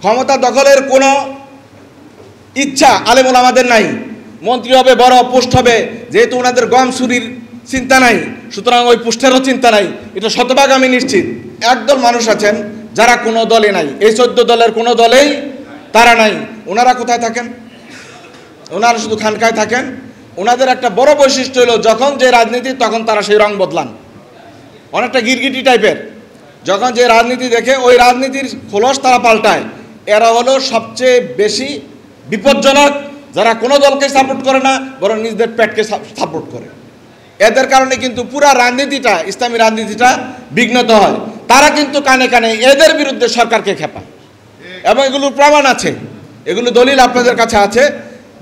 ক্ষমতা দখলের কোনো ইচ্ছা আলেম ওলামাদের নাই। মন্ত্রী হবে, বড় পোস্ট হবে, যেহেতু ওনাদের গম চুরির চিন্তা নাই, সুতরাং ওই পোস্টেরও চিন্তা নাই, এটা শতভাগ আমি নিশ্চিত। একদল মানুষ আছেন যারা কোনো দলে নাই, এই 14 দলের কোনো দলেই তারা নাই। ওনারা কোথায় থাকেন? ওনারা শুধু খানকায় থাকেন। ওনাদের একটা বড় বৈশিষ্ট্য হলো, যখন যে রাজনীতি তখন তারা সেই রং বদলান, অনেকটা গিরগিটি টাইপের। যখন যে রাজনীতি দেখে ওই রাজনীতির খোলস তারা পাল্টায়। এরা হলো সবচেয়ে বেশি বিপজ্জনক, যারা কোনো দলকে সাপোর্ট করে না, বরং নিজেদের পেটকে সাপোর্ট করে। এদের কারণে কিন্তু পুরা রাজনীতিটা, ইসলামী রাজনীতিটা বিঘ্নত হয়। তারা কিন্তু কানে কানে এদের বিরুদ্ধে সরকারকে খেপায়, এবং এগুলোর প্রমাণ আছে, এগুলো দলিল আপনাদের কাছে আছে।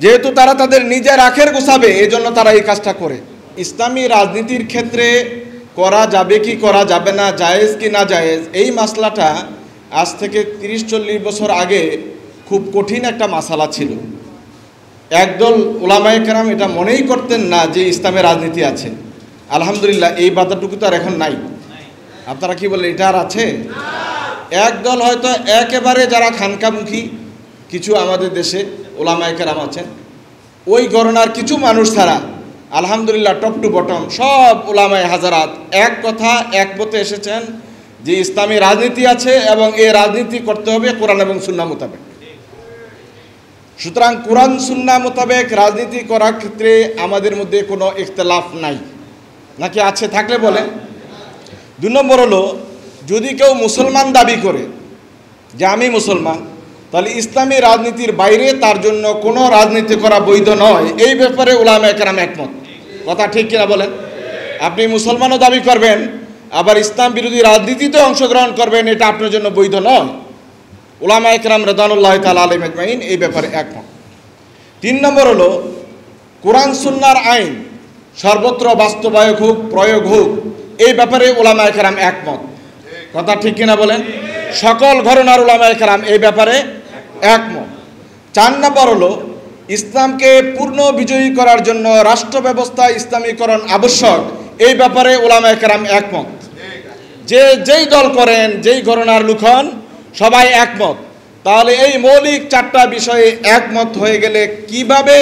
যেহেতু তারা তাদের নিজের আখের গোছাবে, এই জন্য তারা এই কাজটা করে। ইসলামী রাজনীতির ক্ষেত্রে করা যাবে কি করা যাবে না, জায়েজ কি না জায়েজ, এই মাসলাটা আজ থেকে 30-40 বছর আগে খুব কঠিন একটা মাসালা ছিল। একদল উলামায়ে কেরাম এটা মনেই করতেন না যে ইসলামে রাজনীতি আছে। আলহামদুলিল্লাহ এই বাধাটুকু তো আর এখন নাই। আপনারা কি বলেন, এটা আর আছে? একদল হয়তো একেবারে যারা খানকামুখী কিছু আমাদের দেশে উলামায়ে কেরাম আছেন, ওই গণনার কিছু মানুষ ছাড়া আলহামদুলিল্লাহ টপ টু বটম সব উলামায়ে হাজারাত এক কথা একমতে এসেছেন যে ইসলামী রাজনীতি আছে, এবং এই রাজনীতি করতে হবে কোরআন এবং সুন্নাহ মোতাবেক। সুতরাং কোরআন সুন্নাহ মোতাবেক রাজনীতি করার ক্ষেত্রে আমাদের মধ্যে কোনো ইখতিলাফ নাই, নাকি আছে? থাকলে বলেন। 2 নম্বর হলো, যদি কেউ মুসলমান দাবি করে যে আমি মুসলমান, তাহলে ইসলামী রাজনীতির বাইরে তার জন্য কোনো রাজনীতি করা বৈধ নয়। এই ব্যাপারে উলামায়ে কেরাম একমত। কথা ঠিক কিনা বলেন? আপনি মুসলমানও দাবি করবেন, আবার ইসলাম বিরোধী রাজনীতিতে অংশগ্রহণ করবেন, এটা আপনার জন্য বৈধ নয়। উলামায়ে কেরাম রিদওয়ানুল্লাহি তাআলা আলাইহিম আজমাইন এই ব্যাপারে একমত। 3 নম্বর হলো, কোরআন সুন্নাহর আইন সর্বত্র বাস্তবায়ন হোক, প্রয়োগ হোক, এই ব্যাপারে উলামায়ে কেরাম একমত। কথা ঠিক কিনা বলেন? সকল ঘরানার উলামায়ে কেরাম এই ব্যাপারে একমত। 4 নম্বর হলো, ইসলামকে পূর্ণ বিজয়ী করার জন্য রাষ্ট্র ব্যবস্থা ইসলামীকরণ আবশ্যক, এই ব্যাপারে উলামায়ে কেরাম একমত। যেই দল করেন, যেই ঘরানার লোক হন, সবাই একমত। তাহলে এই মৌলিক 4টা বিষয়ে একমত হয়ে গেলে কিভাবে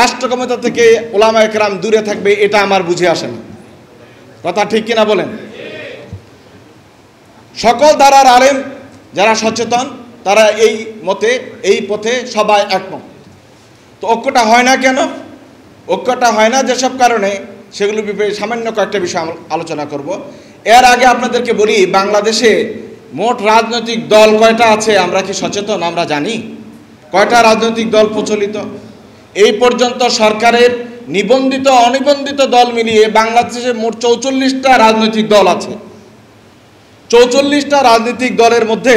রাষ্ট্র ক্ষমতা থেকে উলামায়ে কেরাম দূরে থাকবে, এটা আমার বুঝে আসে না। কথা ঠিক কিনা বলেন? সকল ধারার আলেম যারা সচেতন, তারা এই মতে, এই পথে সবাই একমত। তো ঐক্যটা হয় না কেন? ঐক্যটা হয় না যেসব কারণে, সেগুলো সামান্য কয়েকটা বিষয় আলোচনা করব। এর আগে আপনাদেরকে বলি, বাংলাদেশে মোট রাজনৈতিক দল কয়টা আছে আমরা কি সচেতন? আমরা জানি কয়টা রাজনৈতিক দল প্রচলিত? এই পর্যন্ত সরকারের নিবন্ধিত অনিবন্ধিত দল মিলিয়ে বাংলাদেশে মোট 44টা রাজনৈতিক দল আছে। 44টা রাজনৈতিক দলের মধ্যে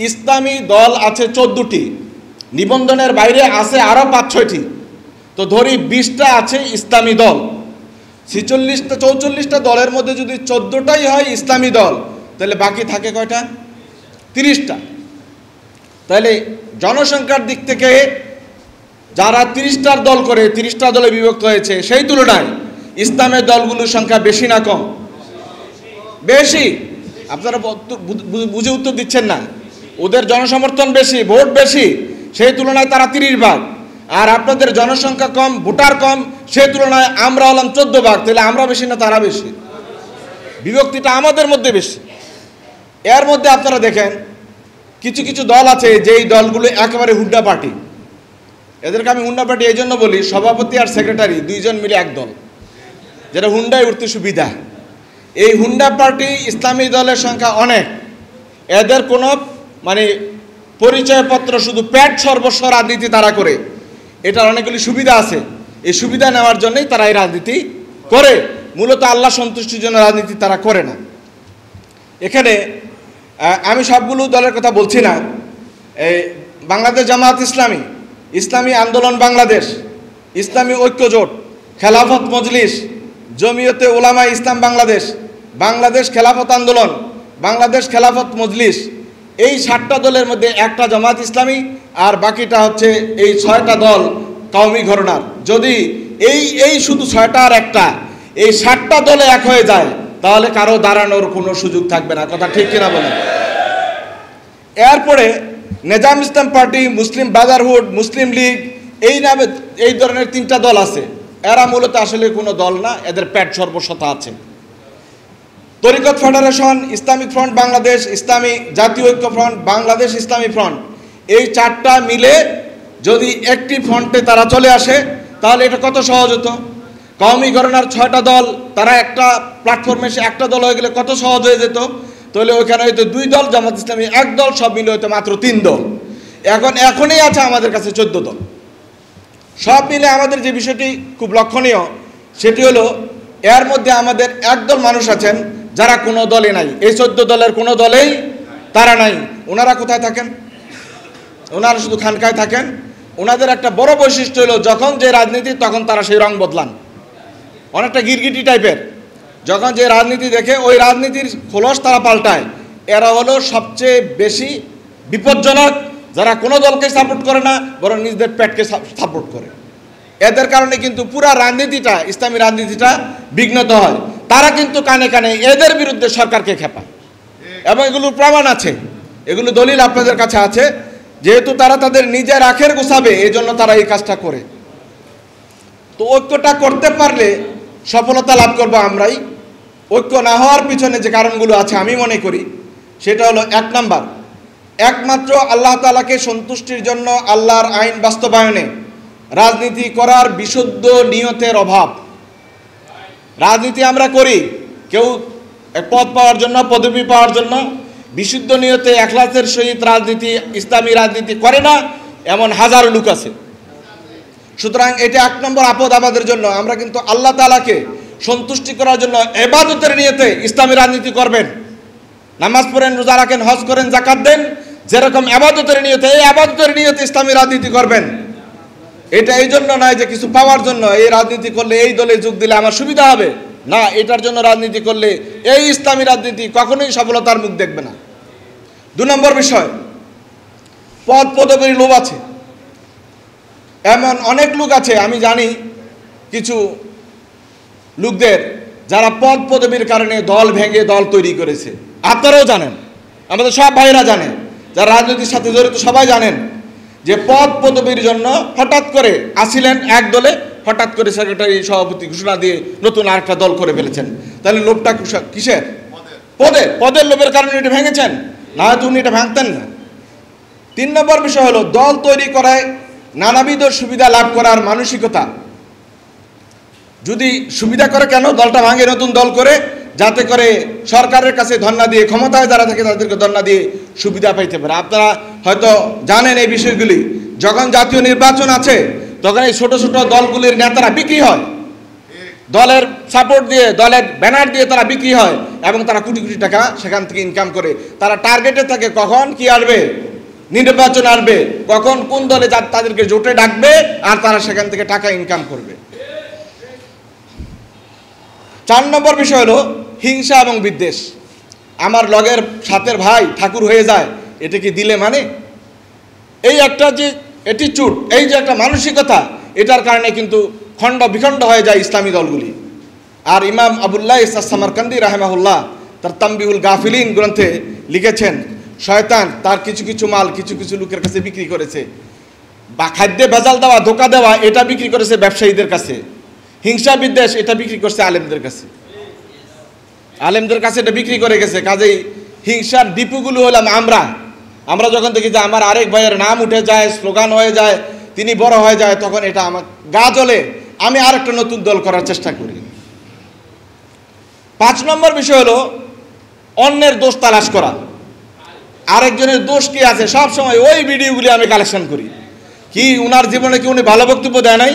ইসলামী দল আছে 14টি, নিবন্ধনের বাইরে আছে আরও 5-6টি। তো ধরি 20টা আছে ইসলামী দল। 44টা দলের মধ্যে যদি 14টাই হয় ইসলামী দল, তাহলে বাকি থাকে কয়টা? 30টা। তাহলে জনসংখ্যার দিক থেকে যারা 30টার দল করে, 30টা দলে বিভক্ত হয়েছে, সেই তুলনায় ইসলামের দলগুলোর সংখ্যা বেশি না কম? বেশি। আপনারা বুঝে উত্তর দিচ্ছেন না। ওদের জনসমর্থন বেশি, ভোট বেশি, সেই তুলনায় তারা 30 ভাগ। আর আপনাদের জনসংখ্যা কম, ভোটার কম, সেই তুলনায় আমরা হলাম 14 ভাগ। তাহলে আমরা বেশি না তারা বেশি? বিভক্তিটা আমাদের মধ্যে বেশি। এর মধ্যে আপনারা দেখেন কিছু কিছু দল আছে, যেই দলগুলো একেবারে হুন্ডা পার্টি। এদেরকে আমি হুন্ডা পার্টি এই জন্য বলি, সভাপতি আর সেক্রেটারি 2 জন মিলে এক দল, যেটা হুন্ডায় উঠতে সুবিধা। এই হুন্ডা পার্টি ইসলামী দলের সংখ্যা অনেক। এদের কোনো পরিচয়পত্র, শুধু পেট সর্বস্ব রাজনীতি তারা করে। এটার অনেকগুলি সুবিধা আছে, এই সুবিধা নেওয়ার জন্যই তারা এই রাজনীতি করে। মূলত আল্লাহ সন্তুষ্টির জন্য রাজনীতি তারা করে না। এখানে আমি সবগুলো দলের কথা বলছি না। এই বাংলাদেশ জামাত ইসলামী, ইসলামী আন্দোলন বাংলাদেশ, ইসলামী ঐক্য জোট, খেলাফত মজলিস, জমিয়তে উলামা ইসলাম বাংলাদেশ, বাংলাদেশ খেলাফত আন্দোলন, বাংলাদেশ খেলাফত মজলিস, এই 7টা দলের মধ্যে একটা জামাত ইসলামী, আর বাকিটা হচ্ছে এই 6টা দল কওমি ঘরানার। যদি এই শুধু 6টা আর একটা, এই 7টা দলে এক হয়ে যায়, তাহলে কারো দাঁড়ানোর কোনো সুযোগ থাকবে না। কথা ঠিক কিনা বলেন? এরপরে নিজাম ইসলাম পার্টি, মুসলিম ব্রাদারহুড, মুসলিম লীগ, এই নামে এই ধরনের 3টা দল আছে। এরা মূলত আসলে কোনো দল না, এদের পেট সর্বস্বতা আছে। তরিকত ফেডারেশন, ইসলামিক ফ্রন্ট বাংলাদেশ, ইসলামী জাতীয় ঐক্য ফ্রন্ট, বাংলাদেশ ইসলামী ফ্রন্ট, এই 4টা মিলে যদি একটি ফ্রন্টে তারা চলে আসে তাহলে এটা কত সহজ হতো। কওমি ঘরানার 6টা দল তারা একটা প্ল্যাটফর্মে এসে একটা দল হয়ে গেলে কত সহজ হয়ে যেত। তাহলে ওইখানে হয়তো 2 দল, জামাত ইসলামী 1 দল, সব মিলে হয়তো মাত্র 3 দল। এখনই আছে আমাদের কাছে 14 দল। সব মিলে আমাদের যে বিষয়টি খুব লক্ষণীয় সেটি হলো এর মধ্যে আমাদের একদল মানুষ আছেন যারা কোনো দলে নাই। এই 14 দলের কোনো দলেই তারা নাই। ওনারা কোথায় থাকেন? ওনারা শুধু খানকায় থাকেন। ওনাদের একটা বড় বৈশিষ্ট্য হলো যখন যে রাজনীতি তখন তারা সেই রং বদলান, অনেকটা গিরগিটি টাইপের। যখন যে রাজনীতি দেখে ওই রাজনীতির খোলস তারা পাল্টায়। এরা হলো সবচেয়ে বেশি বিপজ্জনক, যারা কোনো দলকে সাপোর্ট করে না, বরং নিজেদের পেটকে সাপোর্ট করে। এদের কারণে কিন্তু পুরা রাজনীতিটা, ইসলামী রাজনীতিটা বিঘ্নত হয়। তারা কিন্তু কানে কানে এদের বিরুদ্ধে সরকারকে খেপায়, এবং এগুলোর প্রমাণ আছে, এগুলো দলিল আপনাদের কাছে আছে। যেহেতু তারা তাদের নিজের আখের গোছাবে, এই জন্য তারা এই কাজটা করে। তো ঐক্যটা করতে পারলে সফলতা লাভ করবো আমরাই। ঐক্য না হওয়ার পিছনে যে কারণগুলো আছে আমি মনে করি সেটা হলো 1 নাম্বার, একমাত্র আল্লাহ তাআলাকে সন্তুষ্টির জন্য আল্লাহর আইন বাস্তবায়নে রাজনীতি করার বিশুদ্ধ নিয়তের অভাব। রাজনীতি আমরা করি কেউ পদ পাওয়ার জন্য, পদবি পাওয়ার জন্য, বিশুদ্ধ নিয়তে ইখলাসের সহিত রাজনীতি, ইসলামী রাজনীতি করে না এমন হাজারো লোক আছে। সুতরাং এটা 1 নম্বর আপদ আমাদের জন্য। আমরা কিন্তু আল্লাহ তাআলাকে সন্তুষ্টি করার জন্য ইবাদতের নিয়তে ইসলামী রাজনীতি করবেন। নামাজ পড়েন, রোজা রাখেন, হজ করেন, যাকাত দেন, যেরকম ইবাদতের নিয়তে, এই ইবাদতের নিয়তে ইসলামী রাজনীতি করবেন। এটা এই জন্য নয় যে কিছু পাওয়ার জন্য, এই রাজনীতি করলে, এই দলে যোগ দিলে আমার সুবিধা হবে না, এটার জন্য রাজনীতি করলে এই ইসলামী রাজনীতি কখনোই সফলতার মুখ দেখবে না। 2 নম্বর বিষয়, পদ পদবীর লোভ আছে। এমন অনেক লোক আছে, আমি জানি কিছু লোকদের যারা পদ পদবীর কারণে দল ভেঙে দল তৈরি করেছে। আপনারাও জানেন, আমাদের সব ভাইরা জানেন, যারা রাজনীতির সাথে জড়িত সবাই জানেন যে পদ পদবীর জন্য হঠাৎ করে আসিলেন এক দলে, হঠাৎ করে সেক্রেটারি, সভাপতি ঘোষণা দিয়ে নতুন আরেকটা দল করে ফেলেছেন। তাহলে লোভটা কিসের? পদের লোভের কারণে এটা ভেঙেছেন, না হয়তো উনি এটা ভাঙতেন না। 3 নম্বর বিষয় হলো দল তৈরি করায় নানাবিধ সুবিধা লাভ করার মানসিকতা। যদি সুবিধা করে কেন দলটা ভাঙে, নতুন দল করে, যাতে করে সরকারের কাছে ধর্ণা দিয়ে, ক্ষমতায় যারা থাকে তাদেরকে ধর্ণা দিয়ে সুবিধা পাইতে পারে। আপনারা হয়তো জানেন এই বিষয়গুলি। যখন জাতীয় নির্বাচন আছে তখন এই ছোট ছোট দলগুলির নেতারা বিক্রি হয়, দলের সাপোর্ট দিয়ে, দলের ব্যানার দিয়ে তারা বিক্রি হয়, এবং তারা কোটি কোটি টাকা সেখান থেকে ইনকাম করে। তারা টার্গেটে থাকে কখন কি আসবে, নির্বাচন আসবে, কখন কোন দলে তাদেরকে জোটে ডাকবে, আর তারা সেখান থেকে টাকা ইনকাম করবে। 4 নম্বর বিষয় হলো হিংসা এবং বিদ্বেষ। আমার লগের সাথের ভাই ঠাকুর হয়ে যায়, এটা কি দিলে মানে? এই একটা যে অ্যাটিটিউড, এই যে একটা মানসিকতা, এটার কারণে কিন্তু খণ্ড বিখণ্ড হয়ে যায় ইসলামী দলগুলি। আর ইমাম আবুল্লাহ ইসা সামারকান্দি রাহেমাহুল্লাহ তার তাম্বিহুল গাফিলিন গ্রন্থে লিখেছেন, শয়তান তার কিছু কিছু মাল কিছু কিছু লোকের কাছে বিক্রি করেছে, বা খাদ্যে ভেজাল দেওয়া, ধোকা দেওয়া, এটা বিক্রি করেছে ব্যবসায়ীদের কাছে। হিংসা বিদ্বেষ এটা বিক্রি করছে আলেমদের কাছে, আলেমদের কাছে এটা বিক্রি করে গেছে। কাজেই হিংসার ডিপুগুলো হলাম আমরা যখন দেখি যে আমার আরেক ভাইয়ের নাম উঠে যায়, স্লোগান হয়ে যায়, তিনি বড় হয়ে যায়, তখন এটা আমার গা জ্বলে, আমি আরেকটা নতুন দল করার চেষ্টা করি। 5 নম্বর বিষয় হলো অন্যের দোষ তালাশ করা। আরেকজনের দোষ কি আছে সব সময় ওই ভিডিওগুলি আমি কালেকশন করি। কি উনার জীবনে কি উনি ভালো বক্তব্য দেয় নাই,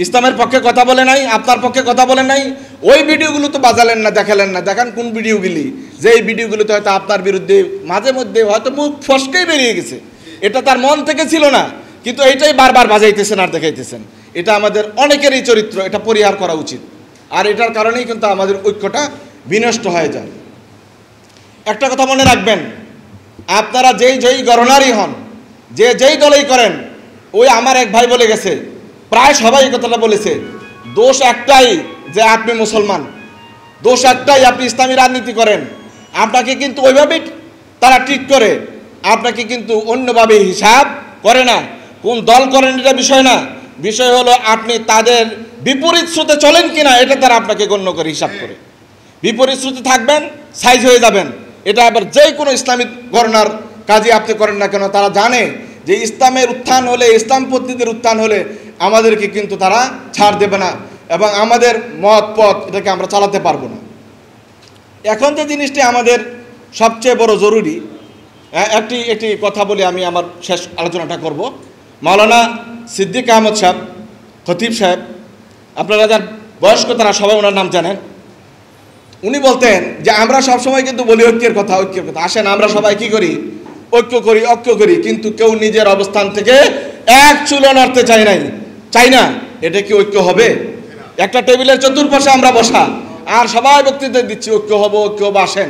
ইসলামের পক্ষে কথা বলে নাই, আপনার পক্ষে কথা বলে নাই, ওই ভিডিওগুলো তো বাজালেন না, দেখালেন না। দেখান কোন ভিডিওগুলি, যে এই ভিডিওগুলোতে হয়তো আপনার বিরুদ্ধে মাঝে মধ্যে হয়তো মুখ ফসকেই বেরিয়ে গেছে, এটা তার মন থেকে ছিল না, কিন্তু এইটাই বারবার বাজাইতেছেন আর দেখাইতেছেন। এটা আমাদের অনেকেরই চরিত্র, এটা পরিহার করা উচিত। আর এটার কারণেই কিন্তু আমাদের ঐক্যটা বিনষ্ট হয়ে যায়। একটা কথা মনে রাখবেন, আপনারা যেই গণনারই হন, যেই দলেই করেন, ওই আমার এক ভাই বলে গেছে, প্রায় সবাই এই কথাটা বলেছে, দোষ একটাই যে আপনি মুসলমান, দোষ একটাই আপনি ইসলামী রাজনীতি করেন। আপনাকে কিন্তু ওইভাবেই তারা ট্রিট করে, আপনাকে কিন্তু অন্যভাবে হিসাব করে না। কোন দল করেন এটা বিষয় না, বিষয় হলো আপনি তাদের বিপরীত স্রোতে চলেন কিনা, এটা তারা আপনাকে গণ্য করে হিসাব করে। বিপরীত স্রোতে থাকবেন, সাইজ হয়ে যাবেন। এটা আবার যে কোনো ইসলামিক গণনার কাজে আপনি করেন না কেন, তারা জানে যে ইসলামের উত্থান হলে, ইসলাম পদ্ধতির উত্থান হলে আমাদেরকে কিন্তু তারা ছাড় দেবে না এবং আমাদের মত পথ এটাকে আমরা চালাতে পারবো না। এখন যে জিনিসটি আমাদের সবচেয়ে বড় জরুরি, একটি কথা বলে আমি আমার শেষ আলোচনাটা করব। মাওলানা সিদ্দিক আহমদ সাহেব, খতিব সাহেব, আপনারা যার বয়স্ক তারা সবাই ওনার নাম জানেন। উনি বলতেন যে আমরা সবসময় কিন্তু বলি ঐক্যের কথা, ঐক্যের কথা। আসেন আমরা সবাই কি করি, ঐক্য করি, কিন্তু কেউ নিজের অবস্থান থেকে এক চুলো নড়তে চাই না। এটা কি ঐক্য হবে? একটা টেবিলের চতুর্পাশে আমরা বসা আর সবাই বক্তৃতা দিচ্ছি ঐক্য হবো, আসেন,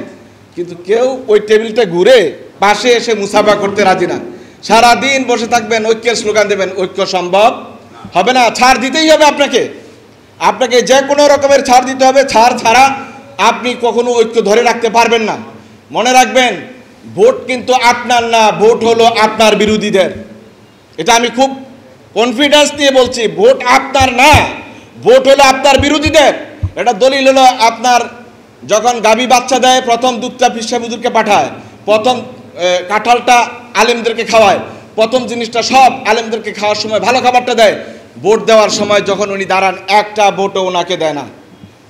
কিন্তু কেউ ওই টেবিলটা ঘুরে পাশে এসে মুসাফা করতে রাজি না। সারাদিন বসে থাকবেন, ঐক্যের স্লোগান দেবেন, ঐক্য সম্ভব হবে না। ছাড় দিতেই হবে আপনাকে যে কোনো রকমের ছাড় দিতে হবে। ছাড় ছাড়া আপনি কখনো ঐক্য ধরে রাখতে পারবেন না। মনে রাখবেন, ভোট কিন্তু আপনার না, ভোট হলো আপনার বিরোধীদের। এটা আমি খুব কনফিডেন্স নিয়ে বলছি, ভোট আপনার না, ভোট হলো আপনার বিরোধীদের। এটা দলিল হলো আপনার যখন গাভী বাচ্চা দেয়, প্রথম দুধটা পীর সাহেব হুজুরকে পাঠায়, প্রথম কাঁঠালটা আলেমদেরকে খাওয়ায়, প্রথম জিনিসটা সব আলেমদেরকে খাওয়ার সময় ভালো খাবারটা দেয়। ভোট দেওয়ার সময় যখন উনি দাঁড়ান, একটা ভোটও ওনাকে দেয় না।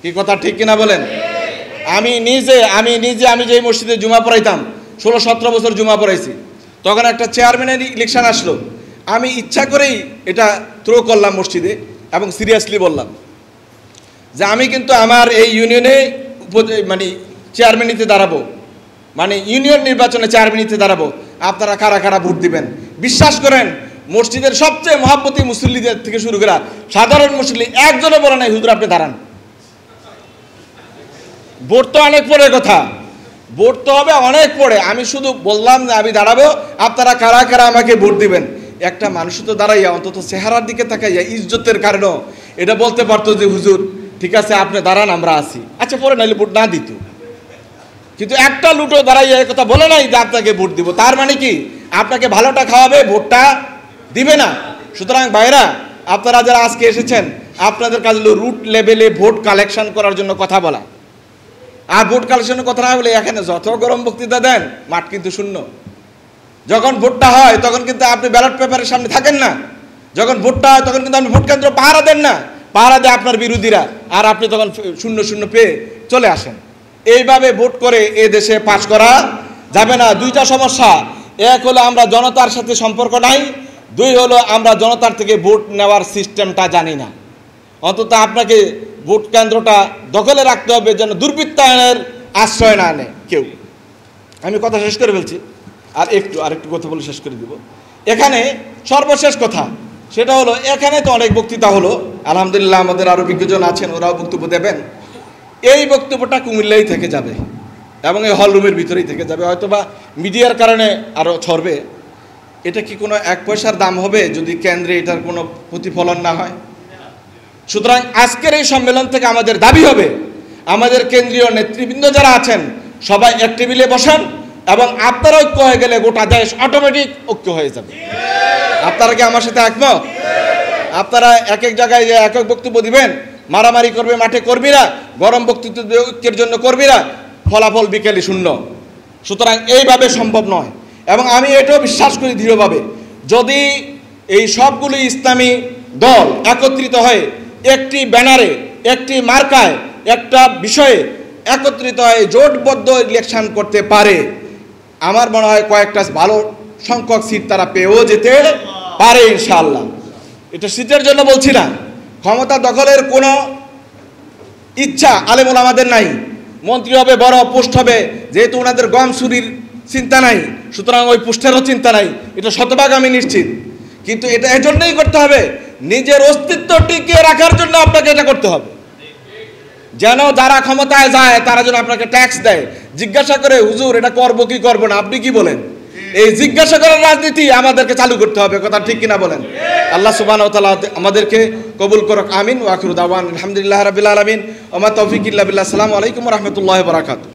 কি কথা ঠিক কিনা বলেন? আমি যে মসজিদে জুমা পড়াইতাম, 16-17 বছর জুমা পড়াইছি, তখন একটা চেয়ারম্যানের ইলেকশন আসলো। আমি ইচ্ছা করেই এটা থ্রো করলাম মসজিদে এবং সিরিয়াসলি বললাম যে আমি কিন্তু আমার এই ইউনিয়নে চেয়ারম্যানিতে দাঁড়াবো, ইউনিয়ন নির্বাচনে চেয়ারম্যানিতে দাঁড়াবো। আপনারা কারা ভোট দিবেন? বিশ্বাস করেন, মসজিদের সবচেয়ে মহাব্বতী মুসল্লিদের থেকে শুরু করে সাধারণ মুসল্লি একজনও বলে নাই হুজুর আপনি দাঁড়ান। ভোট তো অনেক পরের কথা, ভোট তো হবে অনেক পরে। আমি শুধু বললাম যে আমি দাঁড়াবো, আপনারা কারা আমাকে ভোট দিবেন। একটা মানুষ তো দাঁড়াইয়া অন্তত চেহারার দিকে তাকাইয়া ইজ্জতের কারণে এটা বলতে পারতো যে হুজুর ঠিক আছে আপনি দাঁড়ান, আমরা আছি, আচ্ছা পরে নাইলে ভোট না দিত। কিন্তু একটা লুটো দাঁড়াইয়া এই কথা বলে নাই যে আপনাকে ভোট দিব। তার মানে কি? আপনাকে ভালোটা খাওয়াবে, ভোটটা দিবে না। সুতরাং ভাইরা, আপনারা যারা আজকে এসেছেন, আপনাদের কাজ হলো রুট লেভেলে ভোট কালেকশন করার জন্য কথা বলা। আর ভোট কালেকশনের কথা না বলে এখানে যত গরম বক্তৃতা দেন, মাঠ কিন্তু শূন্য। যখন ভোটটা হয় তখন কিন্তু আপনি ব্যালট পেপারের সামনে থাকেন না। যখন ভোটটা হয় তখন কিন্তু আপনি ভোট কেন্দ্র পাহারা দেন না, পাহারা দেয় আপনার বিরোধীরা, আর আপনি তখন শূন্য পেয়ে চলে আসেন। এইভাবে ভোট করে এ দেশে পাস করা যাবে না। দুইটা সমস্যা, এক হলো আমরা জনতার সাথে সম্পর্ক নাই, দুই হলো আমরা জনতার থেকে ভোট নেওয়ার সিস্টেমটা জানি না। অন্তত আপনাকে ভোট কেন্দ্রটা দখলে রাখতে হবে যেন দুর্বৃত্তায়নের আশ্রয় না নেয় কেউ। আমি কথা শেষ করে ফেলছি, আরেকটু কথা বলে শেষ করে দিব। এখানে সর্বশেষ কথা সেটা হলো, এখানে তো অনেক বক্তৃতা হলো, আলহামদুলিল্লাহ আমাদের আরও বিজ্ঞজন আছেন, ওরাও বক্তব্য দেবেন। এই বক্তব্যটা কুমিল্লাই থেকে যাবে এবং এই হল রুমের ভিতরেই থেকে যাবে, হয়তোবা মিডিয়ার কারণে আরও ছড়বে। এটা কি কোনো 1 পয়সার দাম হবে যদি কেন্দ্রে এটার কোনো প্রতিফলন না হয়? সুতরাং আজকের এই সম্মেলন থেকে আমাদের দাবি হবে, আমাদের কেন্দ্রীয় নেতৃবৃন্দ যারা আছেন সবাই এক টেবিলে বসেন এবং আপনারা ঐক্য হয়ে গেলে গোটা দেশ অটোমেটিক ঐক্য হয়ে যাবে। আপনারা কি আমার সাথে একমত? আপনারা এক জায়গায় যে এক বক্তব্য দিবেন, মারামারি করবে মাঠে কর্মীরা, গরম বক্তৃতা ঐক্যের জন্য কর্মীরা, ফলাফল বিকেলে শূন্য। সুতরাং এইভাবে সম্ভব নয়। এবং আমি এটাও বিশ্বাস করি দৃঢ়ভাবে, যদি এই সবগুলো ইসলামী দল একত্রিত হয়ে একটি ব্যানারে, একটি মার্কায়, একটা বিষয়ে একত্রিত হয়ে জোটবদ্ধ ইলেকশন করতে পারে, আমার মনে হয় কয়েকটা ভালো সংখ্যক সিট তারা পেয়েও যেতে পারে ইনশাআল্লাহ। এটা সিটের জন্য বলছি না, ক্ষমতা দখলের কোনো ইচ্ছা আলেমুল আমাদের নাই। মন্ত্রী হবে, বড় পোস্ট হবে, যেহেতু ওনাদের গম চুরির চিন্তা নাই, সুতরাং ওই পোস্টেরও চিন্তা নাই, এটা শতভাগ আমি নিশ্চিত। কিন্তু এটা এজন্যই করতে হবে, নিজের অস্তিত্ব টিকিয়ে রাখার জন্য আপনাকে এটা করতে হবে। যেন যারা ক্ষমতায় যায় তারা যেন আপনাকে ট্যাক্স দেয়, জিজ্ঞাসা করে হুজুর এটা করবো কি করবো না, আপনি কি বলেন? এই জিজ্ঞাসা করার রাজনীতি আমাদেরকে চালু করতে হবে। কথা ঠিক কিনা বলেন? আল্লাহ সুবহানাহু ওয়া তাআলা আমাদেরকে কবুল করুক, আমিন। ওয়া আখিরু দাওয়ানা আলহামদুলিল্লাহি রাব্বিল আলামিন ওয়া মা তাওফীক ইল্লা বিল্লাহ। আসসালামু আলাইকুম ওয়া রাহমাতুল্লাহি ওয়া বারাকাতুহু।